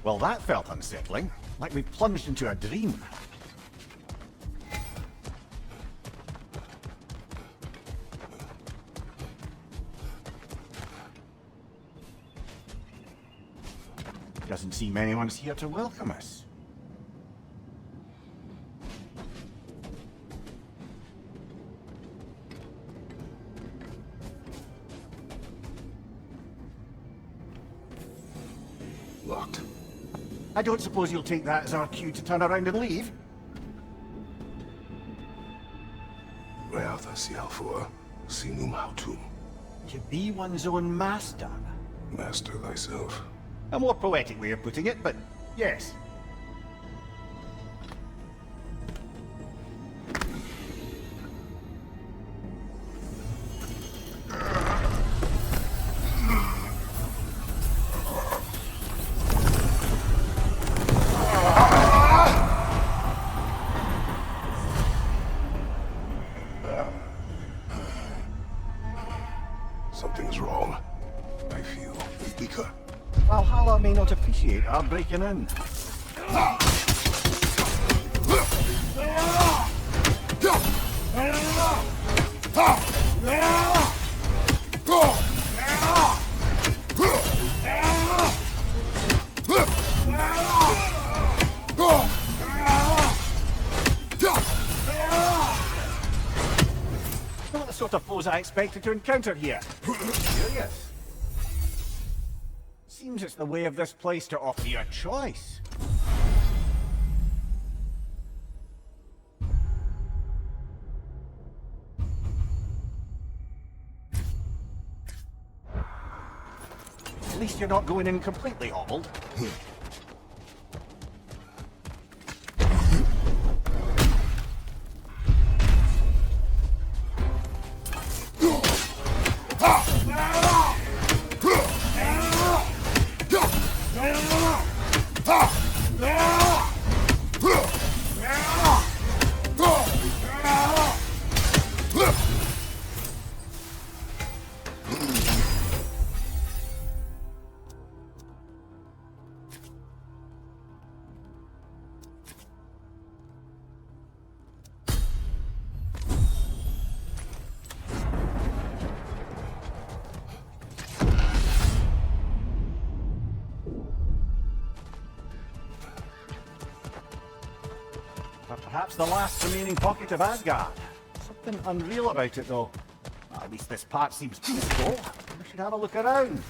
Well, that felt unsettling, like we plunged into a dream. Doesn't seem anyone's here to welcome us. Locked. I don't suppose you'll take that as our cue to turn around and leave? Reatha Sialfur, Sinum Hautum. To be one's own master. Master thyself. A more poetic way of putting it, but yes. Something's wrong. I feel weaker. Valhalla may not appreciate our breaking in. Not the sort of foes I expected to encounter here. Curious. Seems it's the way of this place to offer you a choice. At least you're not going in completely hobbled. Perhaps the last remaining pocket of Asgard. Something unreal about it, though. Well, at least this part seems peaceful. We should have a look around.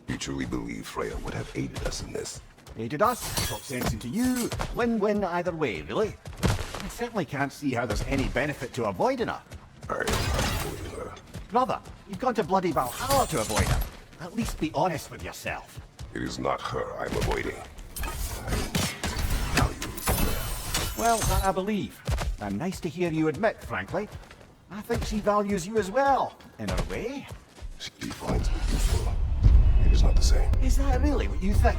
You truly believe Freya would have aided us in this? Aided us, talk sense into you. Win-win either way, really. I certainly can't see how there's any benefit to avoiding her. I am not avoiding her. Brother, you've gone to bloody Valhalla to avoid her. At least be honest with yourself. It is not her I'm avoiding. Well, that I believe. And nice to hear you admit, frankly. I think she values you as well, in her way. She finds me useful. It is not the same. Is that really what you think?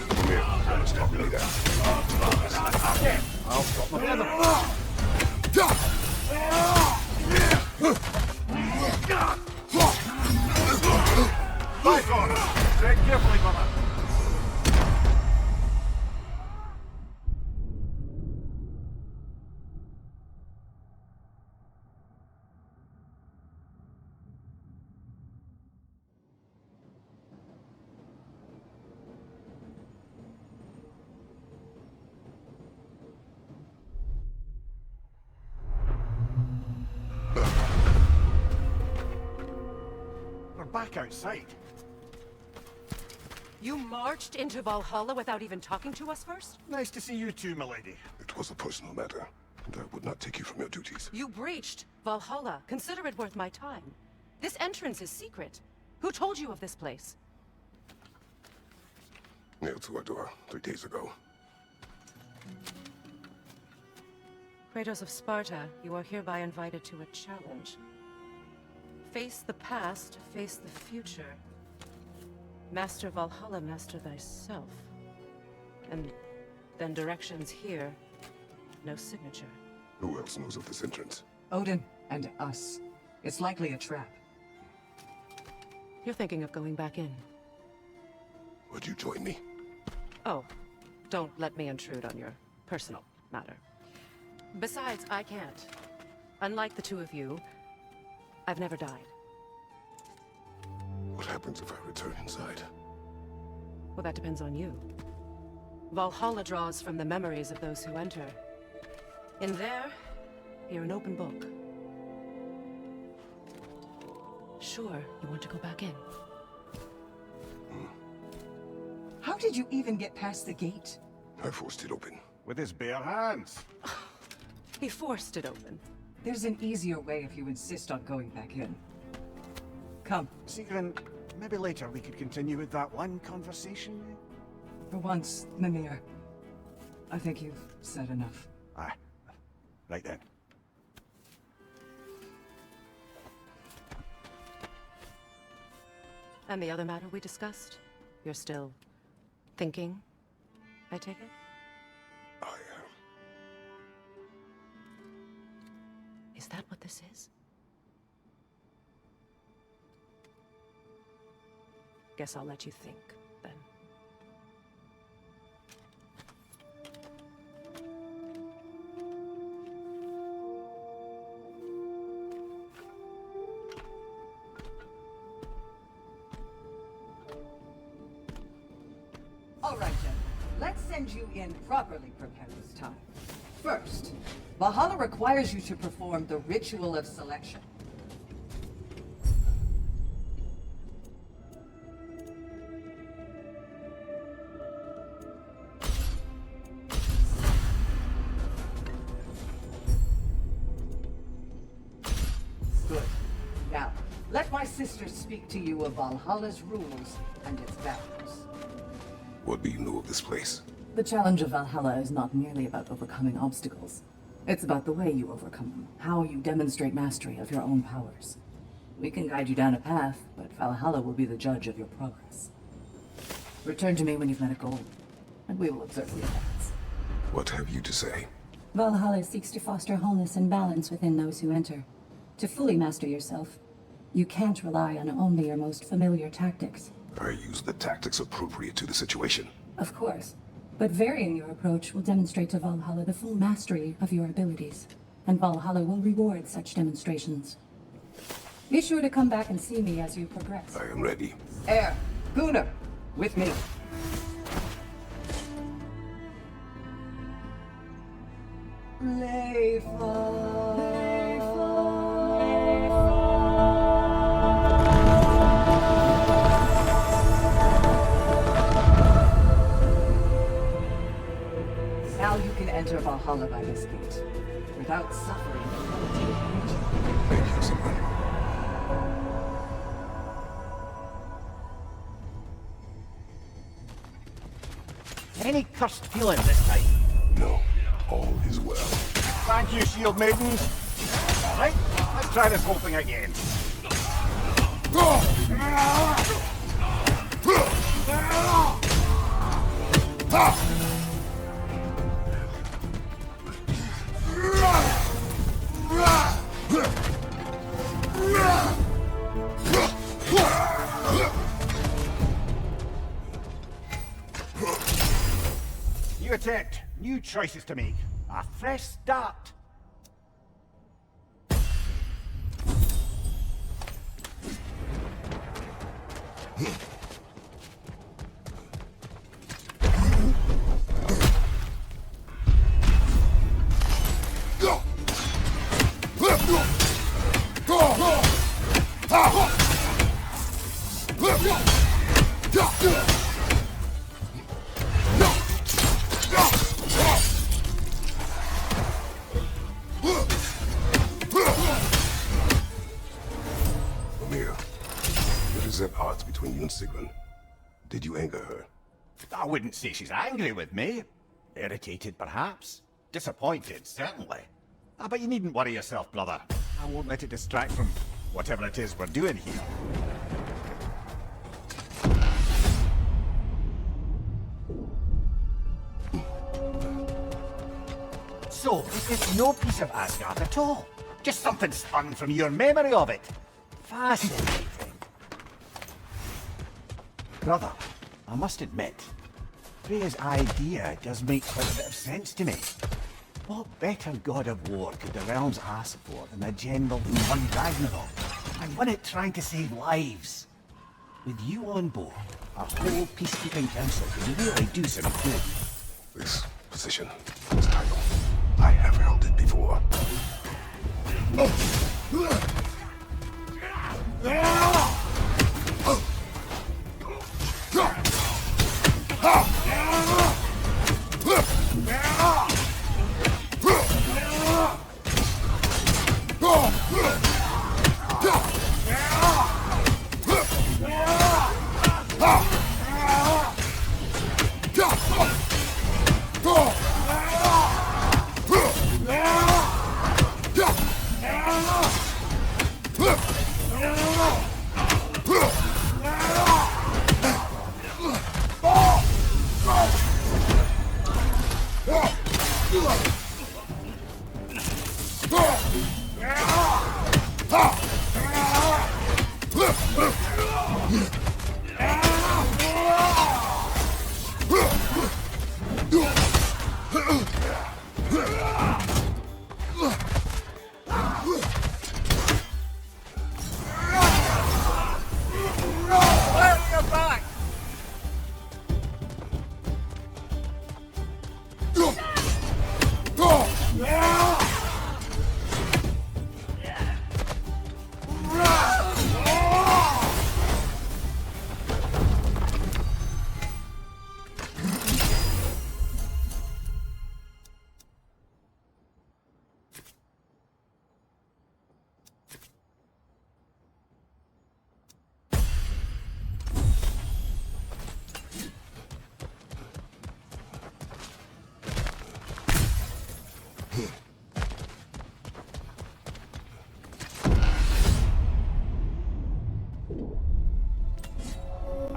Come here, let us talk later. Okay, I'll stop my brother. By God! Tread carefully, brother. Back outside. You marched into Valhalla without even talking to us first? Nice to see you too, milady. It was a personal matter, and I would not take you from your duties. You breached Valhalla. Consider it worth my time. This entrance is secret. Who told you of this place? Nailed to our door 3 days ago. Kratos of Sparta, you are hereby invited to a challenge. Face the past, face the future. Master Valhalla, master thyself. And then directions here, no signature. Who else knows of this entrance? Odin and us. It's likely a trap. You're thinking of going back in. Would you join me? Oh, don't let me intrude on your personal matter. Besides, I can't. Unlike the two of you, I've never died. What happens if I return inside? Well, that depends on you. Valhalla draws from the memories of those who enter. In there, you're an open book. Sure, you want to go back in? How did you even get past the gate? I forced it open. With his bare hands. He forced it open. There's an easier way if you insist on going back in. Come. Sigrun, maybe later we could continue with that one conversation. For once, Mimir. I think you've said enough. Aye. Right then. And the other matter we discussed? You're still thinking, I take it? I am. Is that what this is? Guess I'll let you think, then. All right, Jen. Let's send you in properly prepared this time. First, Valhalla requires you to perform the ritual of selection. Good. Now, let my sister speak to you of Valhalla's rules and its values. What do you know of this place? The challenge of Valhalla is not merely about overcoming obstacles. It's about the way you overcome them, how you demonstrate mastery of your own powers. We can guide you down a path, but Valhalla will be the judge of your progress. Return to me when you've met a goal, and we will observe the effects. What have you to say? Valhalla seeks to foster wholeness and balance within those who enter. To fully master yourself, you can't rely on only your most familiar tactics. I use the tactics appropriate to the situation. Of course, but varying your approach will demonstrate to Valhalla the full mastery of your abilities, and Valhalla will reward such demonstrations. Be sure to come back and see me as you progress. I am ready. Air, Gunnar, with me. Now you can enter Valhalla by this gate, without suffering the penalty of breaching. Thank you, Sigrun. Any cursed feeling this time? No, all is well. Thank you, shield maidens. All right, let's try this whole thing again. New attempt, new choices to make. A fresh start. Amir, what is at odds between you and Sigrun? Did you anger her? I wouldn't say she's angry with me. Irritated, perhaps. Disappointed, certainly. But you needn't worry yourself, brother. I won't let it distract from whatever it is we're doing here. So, this is no piece of Asgard at all. Just something spun from your memory of it. Fascinating. Brother, I must admit, Freya's idea does make quite a bit of sense to me. What better god of war could the realms ask for than a general who won Ragnarok, and won it trying to save lives? With you on board, a whole peacekeeping council could really do some good. This position, this title, I have held it before.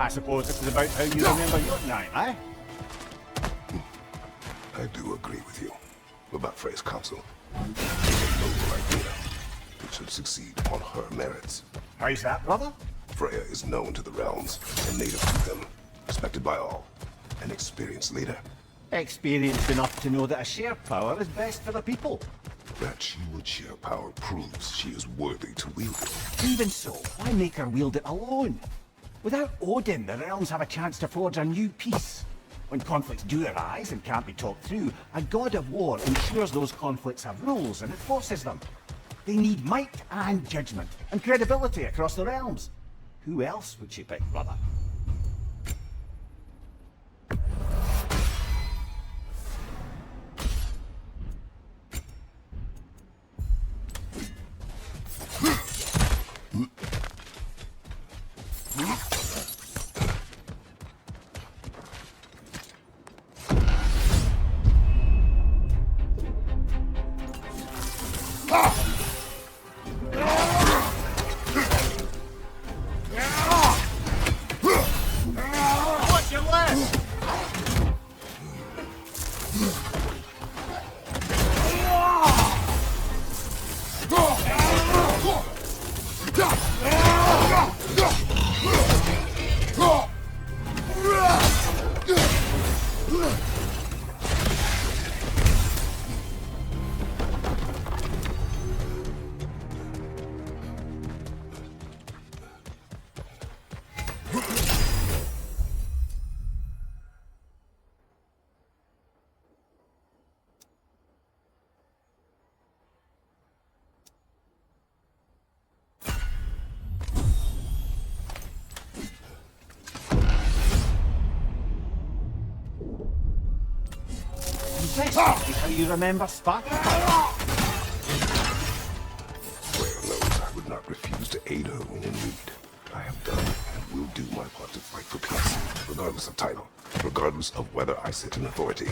I suppose this is about how you remember your night, eh? I do agree with you about Freya's council. It's a noble idea. It should succeed on her merits. How's that, brother? Freya is known to the realms and native to them, respected by all, an experienced leader. Experienced enough to know that a shared power is best for the people. That she would share power proves she is worthy to wield it. Even so, why make her wield it alone? Without Odin, the realms have a chance to forge a new peace. When conflicts do arise and can't be talked through, a god of war ensures those conflicts have rules and enforces them. They need might and judgment, and credibility across the realms. Who else would she pick, brother? Impressive how you remember Sparta. Freya knows I would not refuse to aid her when in need. I have done and will do my part to fight for peace, regardless of title, regardless of whether I sit in authority.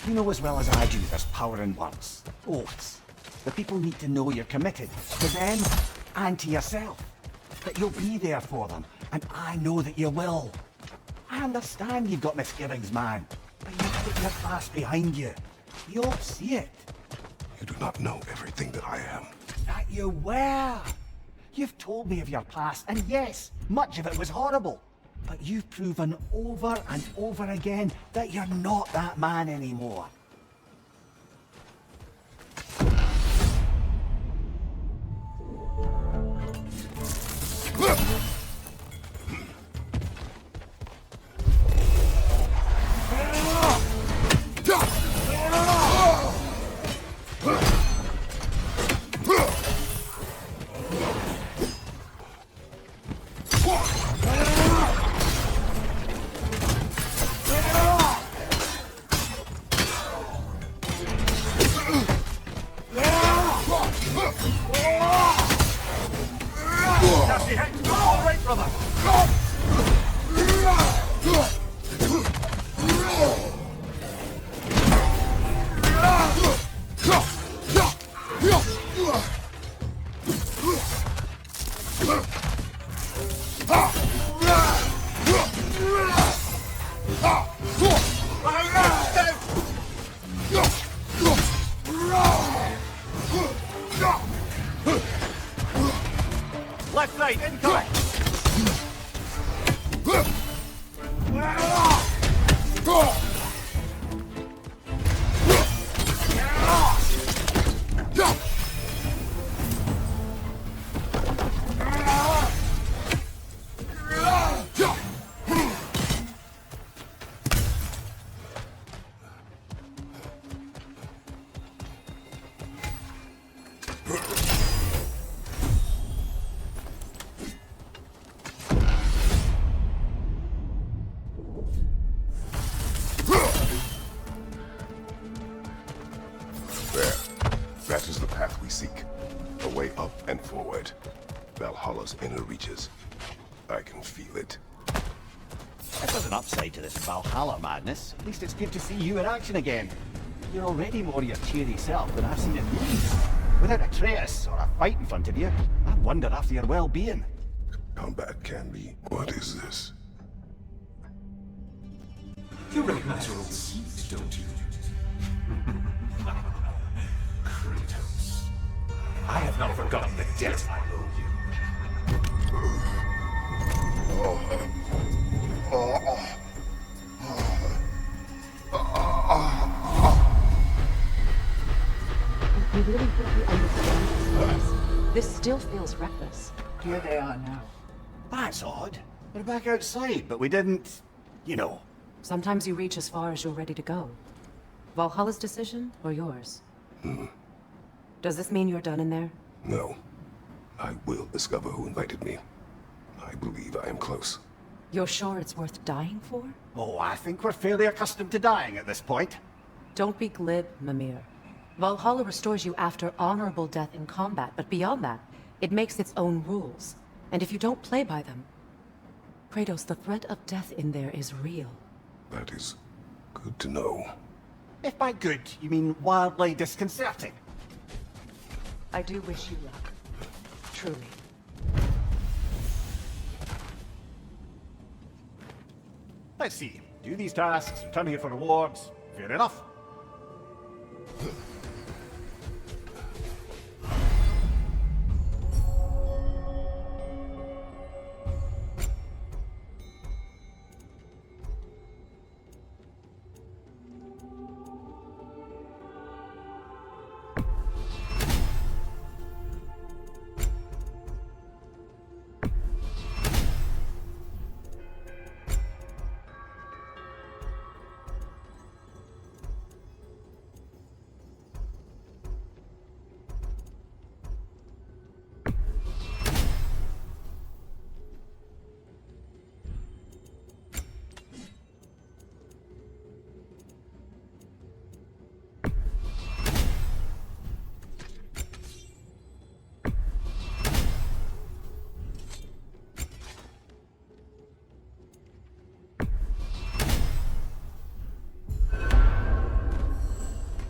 You know as well as I do there's power in words. Oaths. The people need to know you're committed, to them and to yourself. That you'll be there for them, and I know that you will. I understand you've got misgivings, man, but you've put your past behind you. You'll see it. You do not know everything that I am. That you were. You've told me of your past, and yes, much of it was horrible. But you've proven over and over again that you're not that man anymore. Left, right, incoming! That is the path we seek. A way up and forward. Valhalla's inner reaches. I can feel it. If there's an upside to this Valhalla madness, at least it's good to see you in action again. You're already more your cheery self than I've seen in movies. Without a trace or a fight in front of you, I wonder after your well-being. Combat can be. What is this? You recognize your old seat, don't you? Kratos. I have not forgotten the debt I owe you. You really think you understand this? This still feels reckless. Here they are now. That's odd. We're back outside, but we didn't... you know. Sometimes you reach as far as you're ready to go. Valhalla's decision, or yours? Does this mean you're done in there? No. I will discover who invited me. I believe I am close. You're sure it's worth dying for? Oh, I think we're fairly accustomed to dying at this point. Don't be glib, Mimir. Valhalla restores you after honorable death in combat, but beyond that, it makes its own rules. And if you don't play by them... Kratos, the threat of death in there is real. That is good to know. If by good, you mean wildly disconcerting. I do wish you luck. Truly. Let's see. Do these tasks, return here for rewards. Fair enough.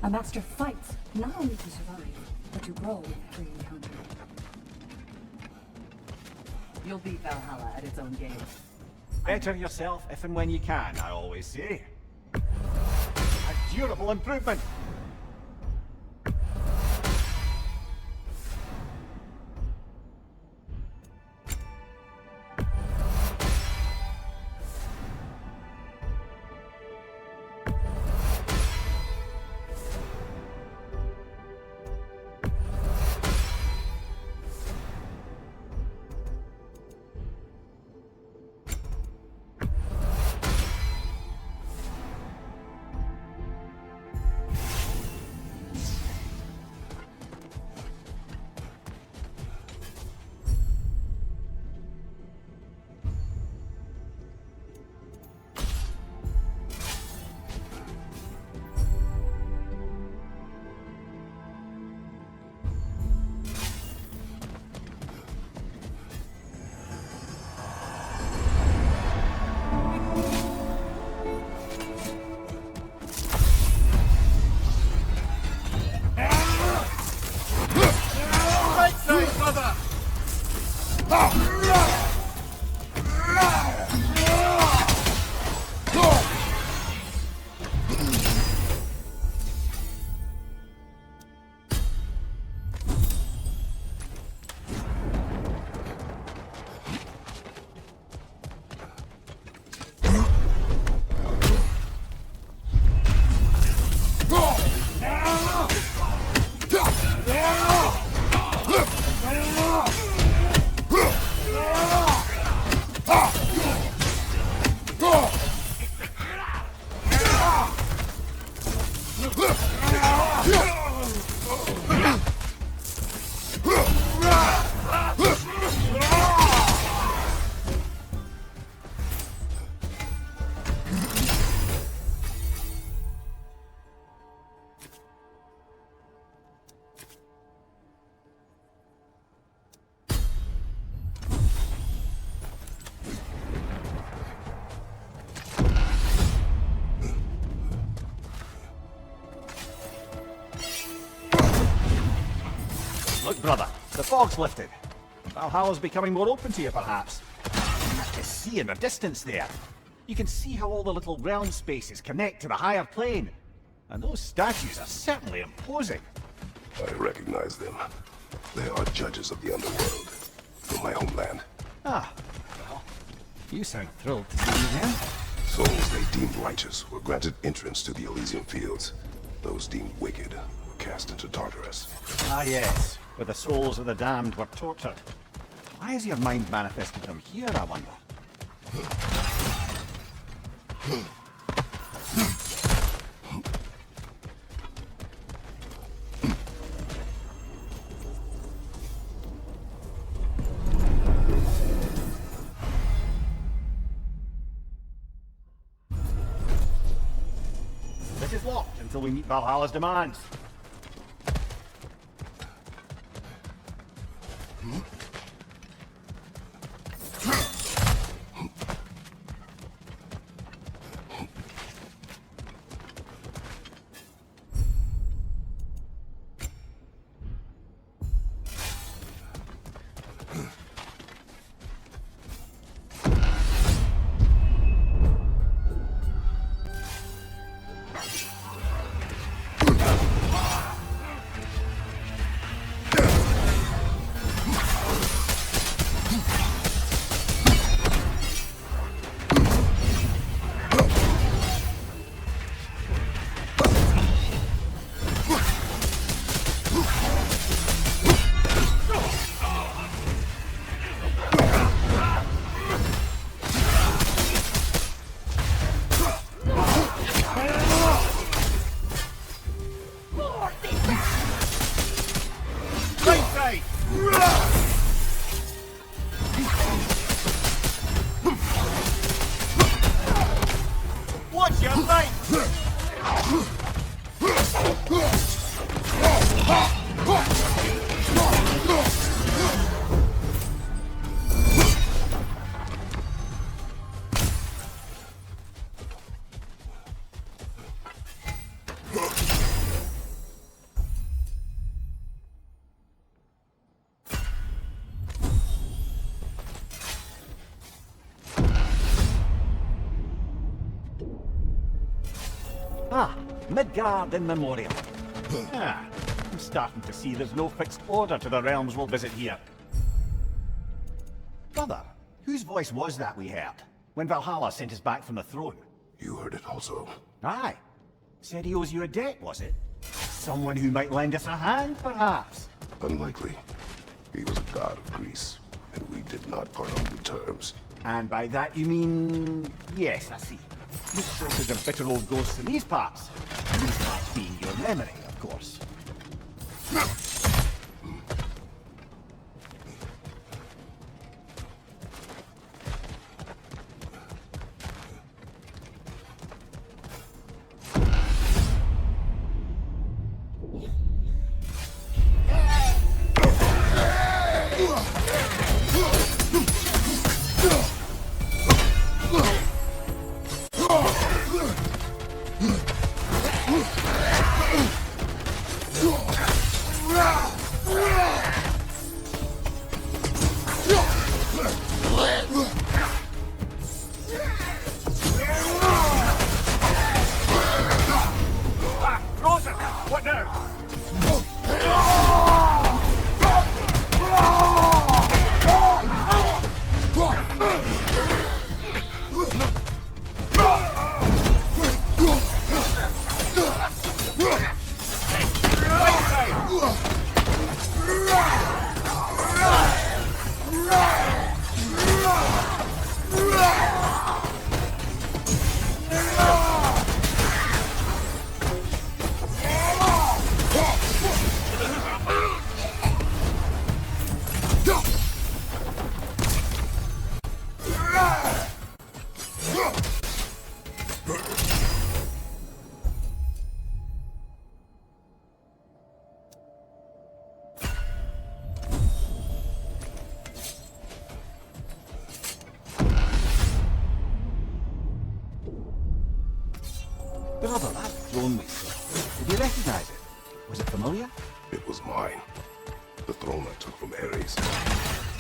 A master fights, not only to survive, but to grow with every encounter. You'll beat Valhalla at its own game. Better yourself if and when you can, I always say. A durable improvement. Look, brother, the fog's lifted. Valhalla's becoming more open to you, perhaps. You can see in the distance there. You can see how all the little realm spaces connect to the higher plane. And those statues are certainly imposing. I recognize them. They are judges of the underworld, from my homeland. Ah, well, you sound thrilled to see me then. Souls they deemed righteous were granted entrance to the Elysian fields. Those deemed wicked were cast into Tartarus. Ah yes, where the souls of the damned were tortured. Why has your mind manifested them here, I wonder? This is locked until we meet Valhalla's demands. Watch your right! Ah, Midgard in Memoriam. Ah, I'm starting to see there's no fixed order to the realms we'll visit here. Brother, whose voice was that we heard when Valhalla sent us back from the throne? You heard it also. Aye. Said he owes you a debt, was it? Someone who might lend us a hand, perhaps? Unlikely. He was a god of Greece, and we did not part on good terms. And by that you mean... Yes, I see. Look shortage of bitter old ghosts in these parts. These parts being your memory, of course. Brother, that throne we saw. Did you recognize it? Was it familiar? It was mine. The throne I took from Ares.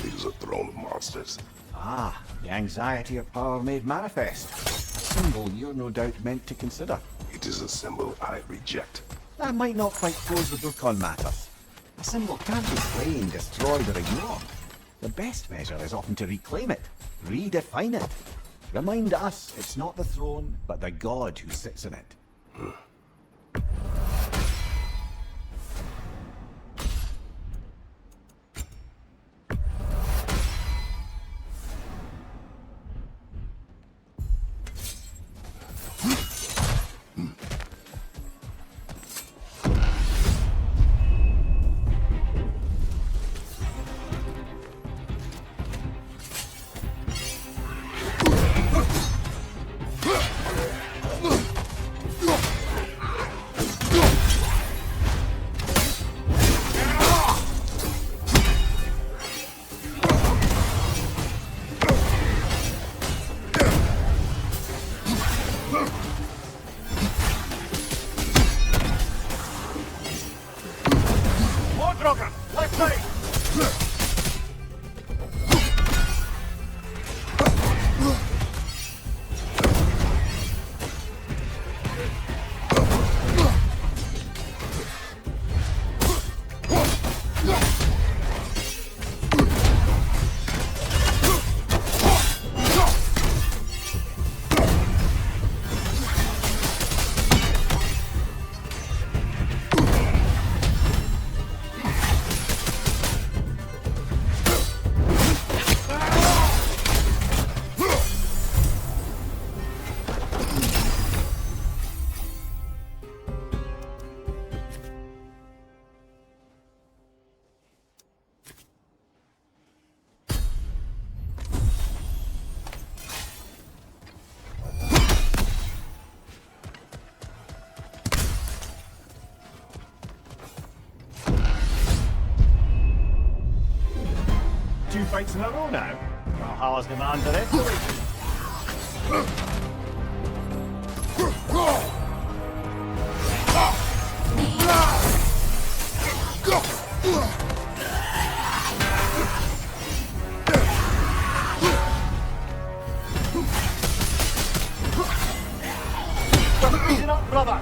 It is a throne of monsters. Ah, the anxiety of power made manifest. A symbol you're no doubt meant to consider. It is a symbol I reject. That might not quite close the book on matters. A symbol can't be slain, destroyed, or ignored. The best measure is often to reclaim it, redefine it. Remind us it's not the throne, but the god who sits in it. Two fights in a row now. Valhalla's demand for escalation. Easing up, brother.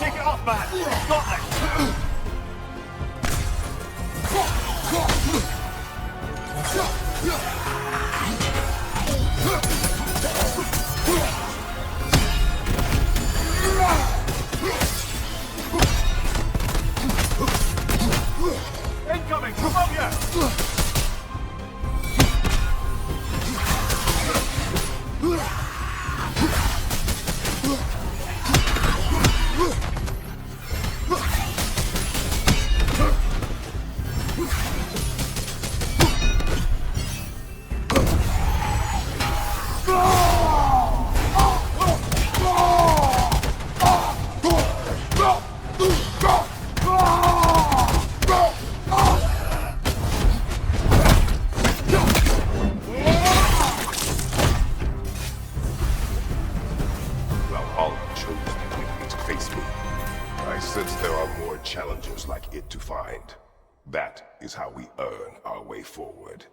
Take it off, man. Got this. Incoming. Come on, yeah. Valhalla chose me to face me. I sense there are more challenges like it to find. That is how we earn our way forward.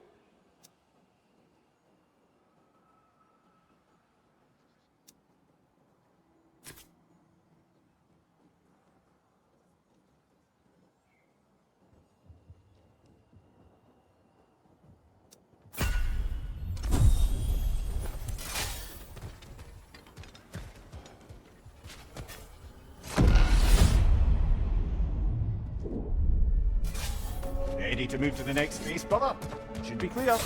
Ready to move to the next phase, brother? Should be clear.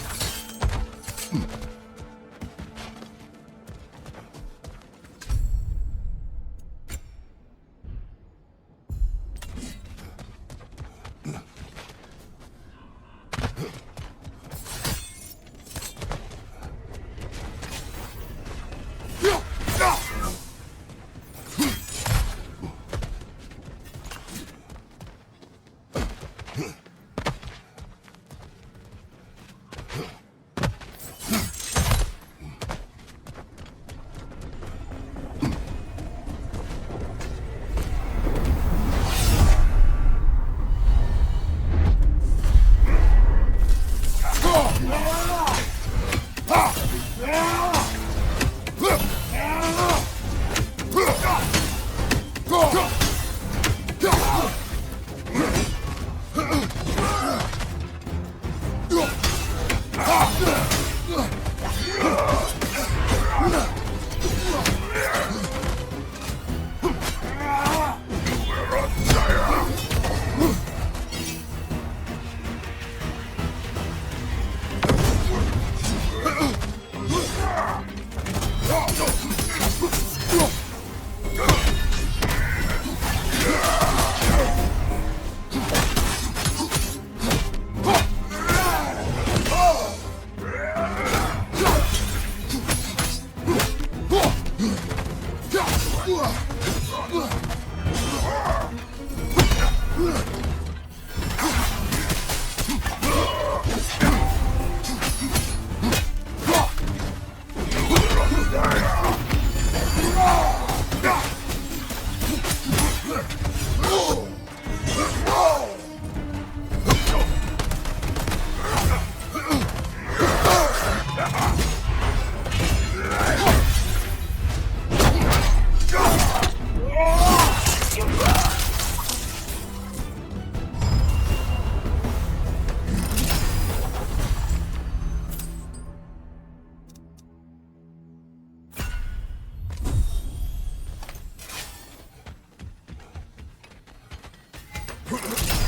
Huh?